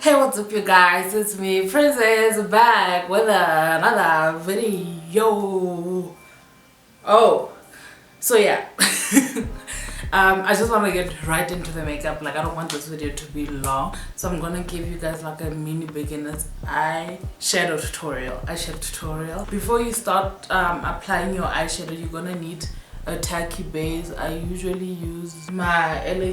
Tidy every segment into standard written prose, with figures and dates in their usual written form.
Hey, what's up you guys, it's me Princess back with another video. So yeah. I just want to get right into the makeup. Like, I don't want this video to be long, so I'm gonna give you guys like a mini beginner's eyeshadow tutorial. Before you start applying your eyeshadow, you're gonna need a tacky base. I usually use my LA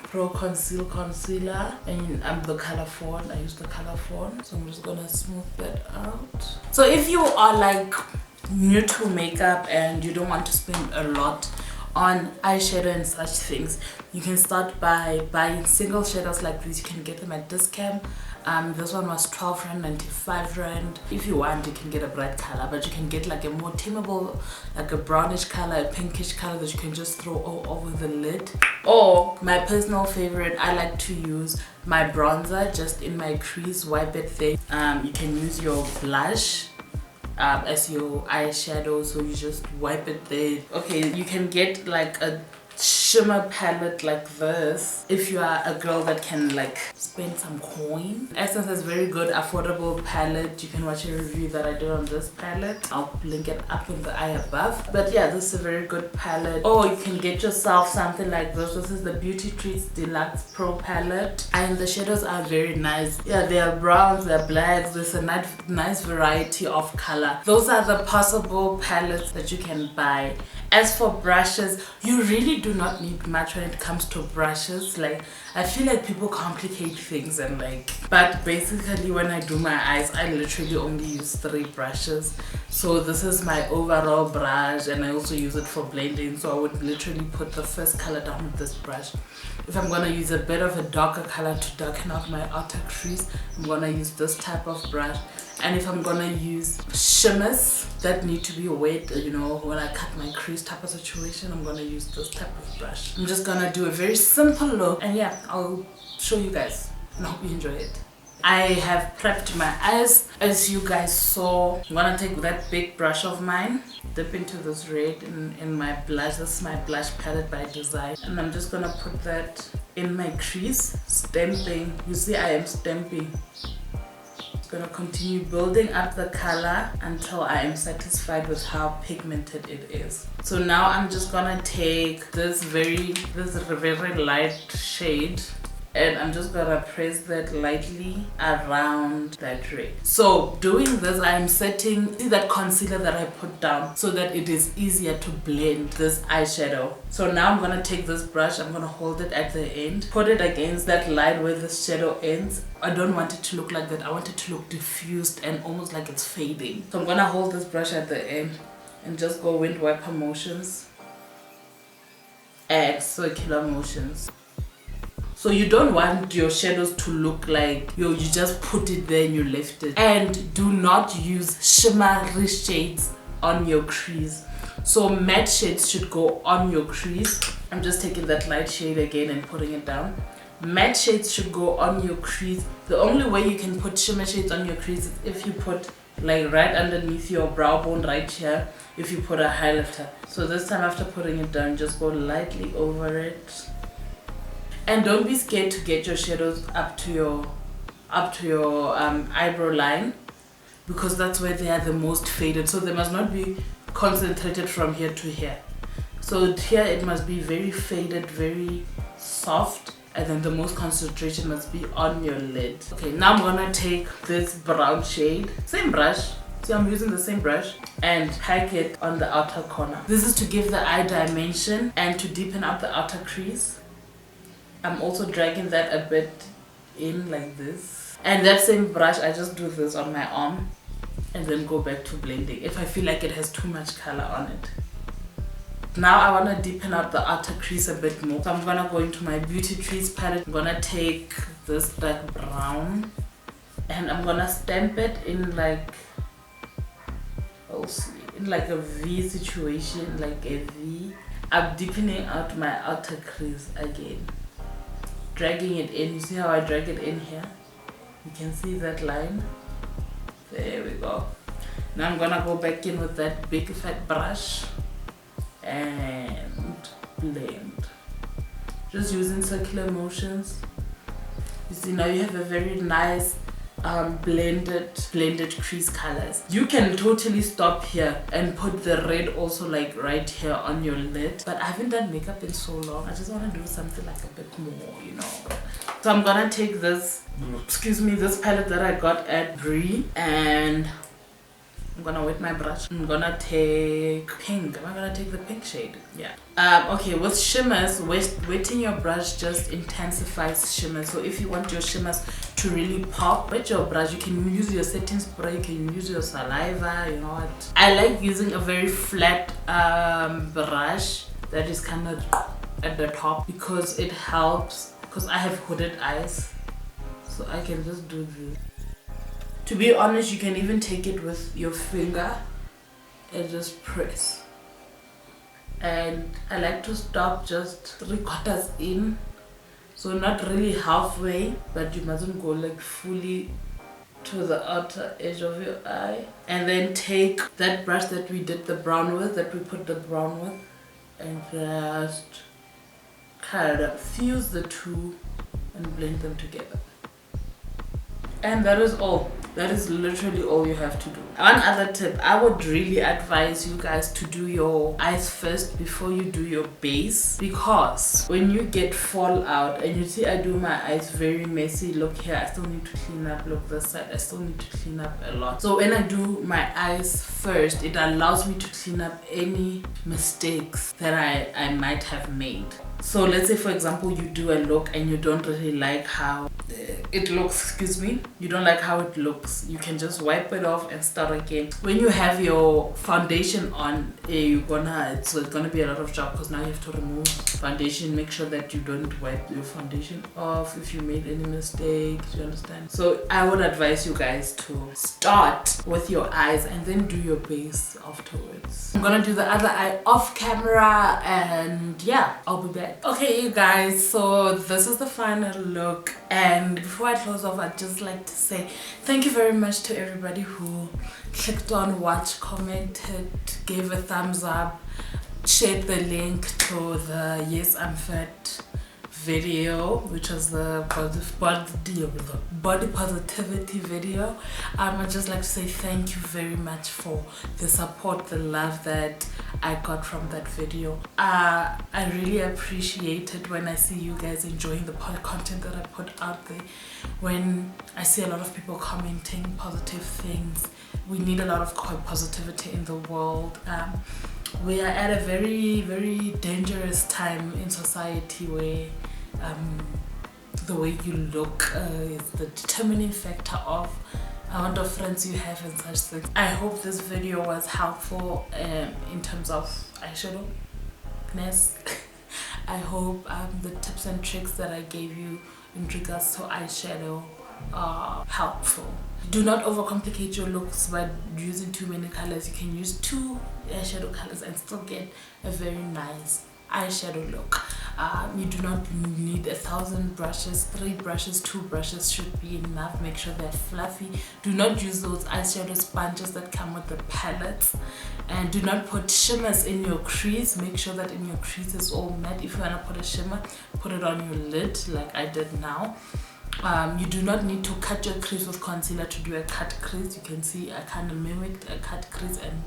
Pro concealer, and I'm the color Fawn. I use the color Fawn, so I'm just gonna smooth that out. So if you are like new to makeup and you don't want to spend a lot on eyeshadow and such things, you can start by buying single shaders like this. You can get them at Discam. This one was 12 rand, 95 rand. If you want, you can get a bright color, but you can get like a more tameable, like a brownish color, a pinkish color that you can just throw all over the lid. Or my personal favorite, I like to use my bronzer just in my crease, wipe it there. You can use your blush as your eyeshadow, so you just wipe it there. Okay, you can get like a shimmer palette like this if you are a girl that can like spend some coin. Essence has very good affordable palette. You can watch a review that I did on this palette. I'll link it up in the eye above. But yeah, this is a very good palette. Or you can get yourself something like this. This is the Beauty Treats Deluxe Pro palette, and the shadows are very nice. Yeah, they are browns, they're blacks. There's a nice variety of color. Those are the possible palettes that you can buy. As for brushes, you really do not need much when it comes to brushes. Like, I feel like people complicate things, and like, but basically when I do my eyes, I literally only use 3 brushes. So this is my overall brush, and I also use it for blending. So I would literally put the first color down with this brush. If I'm gonna use a bit of a darker color to darken out my outer crease, I'm gonna use this type of brush. And if I'm gonna use shimmers that need to be wet, you know, when I cut my crease type of situation, I'm gonna use this type of brush. I'm just gonna do a very simple look, and yeah, I'll show you guys, and I hope you enjoy it. I have prepped my eyes, as you guys saw. I'm gonna take that big brush of mine, dip into this red in my blush. This is my blush palette by design, and I'm just gonna put that in my crease, stamping. You see, I am stamping. Gonna continue building up the color until I am satisfied with how pigmented it is. So now I'm just gonna take this very light shade, and I'm just gonna press that lightly around that red. So doing this, I'm setting, see that concealer that I put down, so that it is easier to blend this eyeshadow. So now I'm gonna take this brush, I'm gonna hold it at the end, put it against that line where the shadow ends. I don't want it to look like that. I want it to look diffused and almost like it's fading. So I'm gonna hold this brush at the end and just go wind wiper motions and circular motions. So you don't want your shadows to look like you just put it there and you left it. And do not use shimmery shades on your crease. So matte shades should go on your crease. I'm just taking that light shade again and putting it down. Matte shades should go on your crease. The only way you can put shimmer shades on your crease is if you put like right underneath your brow bone right here, if you put a highlighter. So this time, after putting it down, just go lightly over it. And don't be scared to get your shadows up to your eyebrow line, because that's where they are the most faded. So they must not be concentrated from here to here. So here it must be very faded, very soft, and then the most concentration must be on your lid. Okay, now I'm gonna take this brown shade, same brush. See, I'm using the same brush, and pack it on the outer corner. This is to give the eye dimension and to deepen up the outer crease. I'm also dragging that a bit in like this. And that same brush, I just do this on my arm and then go back to blending if I feel like it has too much color on it. Now I want to deepen up the outer crease a bit more. So I'm going to go into my Beauty Treats palette. I'm going to take this dark brown and I'm going to stamp it in like, in like a V situation, like a V. I'm deepening out my outer crease again. Dragging it in. You see how I drag it in here? You can see that line. There we go. Now I'm gonna go back in with that big fat brush and blend. Just using circular motions. You see, now you have a very nice blended crease colors. You can totally stop here and put the red also like right here on your lid, but I haven't done makeup in so long. I just want to do something like a bit more, you know. So I'm gonna take this, excuse me, this palette that I got at Brie, and I'm gonna wet my brush. I'm gonna take pink. Am I gonna take the pink shade? Yeah. Okay, with shimmers, wetting your brush just intensifies shimmers. So if you want your shimmers to really pop, wet your brush. You can use your setting spray, you can use your saliva, you know what. I like using a very flat brush that is kind of at the top because it helps, because I have hooded eyes. So I can just do this. To be honest, you can even take it with your finger and just press. And I like to stop just 3/4 in. So not really halfway, but you mustn't go like fully to the outer edge of your eye. And then take that brush that we did the brown with, that we put the brown with, and just kind of fuse the two and blend them together. And that is all. That is literally all you have to do. One other tip, I would really advise you guys to do your eyes first before you do your base, because when you get fallout, and you see I do my eyes very messy, look here, I still need to clean up, look this side, I still need to clean up a lot. So when I do my eyes first, it allows me to clean up any mistakes that I might have made. So let's say for example you do a look and you don't really like how it looks, excuse me, you don't like how it looks, you can just wipe it off and start again. When you have your foundation on, it's gonna be a lot of job, because now you have to remove foundation. Make sure that you don't wipe your foundation off if you made any mistakes, you understand? So I would advise you guys to start with your eyes and then do your base afterwards. I'm gonna do the other eye off camera, and yeah, I'll be back. Okay you guys, so this is the final look, and before I close off, I'd just like to say thank you very much to everybody who clicked on watch, commented, gave a thumbs up, shared the link to the Yes I'm Fat video, which was the body positivity video. I'd just like to say thank you very much for the support, the love that I got from that video. I really appreciate it when I see you guys enjoying the content that I put out there, when I see a lot of people commenting positive things. We need a lot of positivity in the world. We are at a very, very dangerous time in society where the way you look is the determining factor of amount of friends you have and such things. I hope this video was helpful in terms of eyeshadow-ness. I hope the tips and tricks that I gave you in regards to eyeshadow are helpful. Do not overcomplicate your looks by using too many colors. You can use 2 eyeshadow colors and still get a very nice eyeshadow look. You do not need 1,000 brushes. 3 brushes, 2 brushes should be enough. Make sure they're fluffy. Do not use those eyeshadow sponges that come with the palettes, and do not put shimmers in your crease. Make sure that in your crease is all matte. If you want to put a shimmer, put it on your lid like I did now. You do not need to cut your crease with concealer to do a cut crease. You can see I kind of mimicked a cut crease and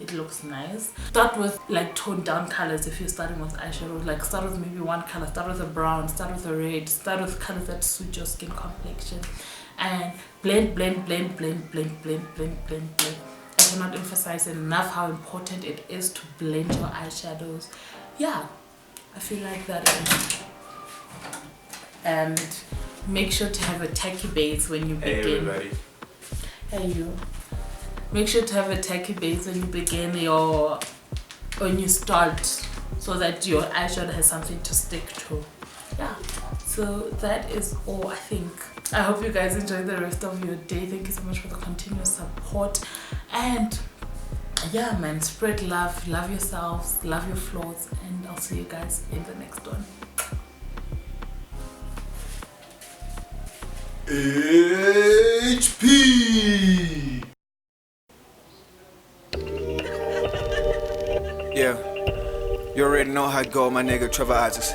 it looks nice. Start with like toned down colors. If you're starting with eyeshadow, like start with maybe one color, start with a brown, start with a red, start with colors that suit your skin complexion, and blend. I cannot emphasize enough how important it is to blend your eyeshadows. Yeah, I feel like that is. And make sure to have a tacky base when you begin. Hey everybody. Hey you. Make sure to have a tacky base when you begin when you start, so that your eyeshadow has something to stick to. Yeah, so that is all, I think. I hope you guys enjoy the rest of your day. Thank you so much for the continuous support, and yeah man, spread love, love yourselves, love your flaws, and I'll see you guys in the next one. HP. Yeah, you already know how it go, my nigga Trevor Isaacs.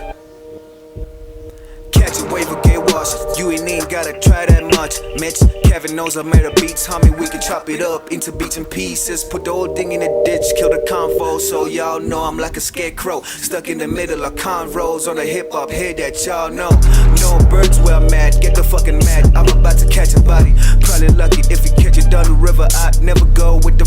Catch a wave of gay wash. sauce. You ain't gotta try that much. Mitch, Kevin knows I made a beats, homie. We can chop it up into beats and pieces. Put the whole thing in a ditch, kill the convo. So y'all know I'm like a scarecrow, stuck in the middle of convos on a hip hop head that y'all know. No birds where I'm at, get the fucking mad. I'm about to catch a body. Probably lucky if you catch it down the river. I never go with the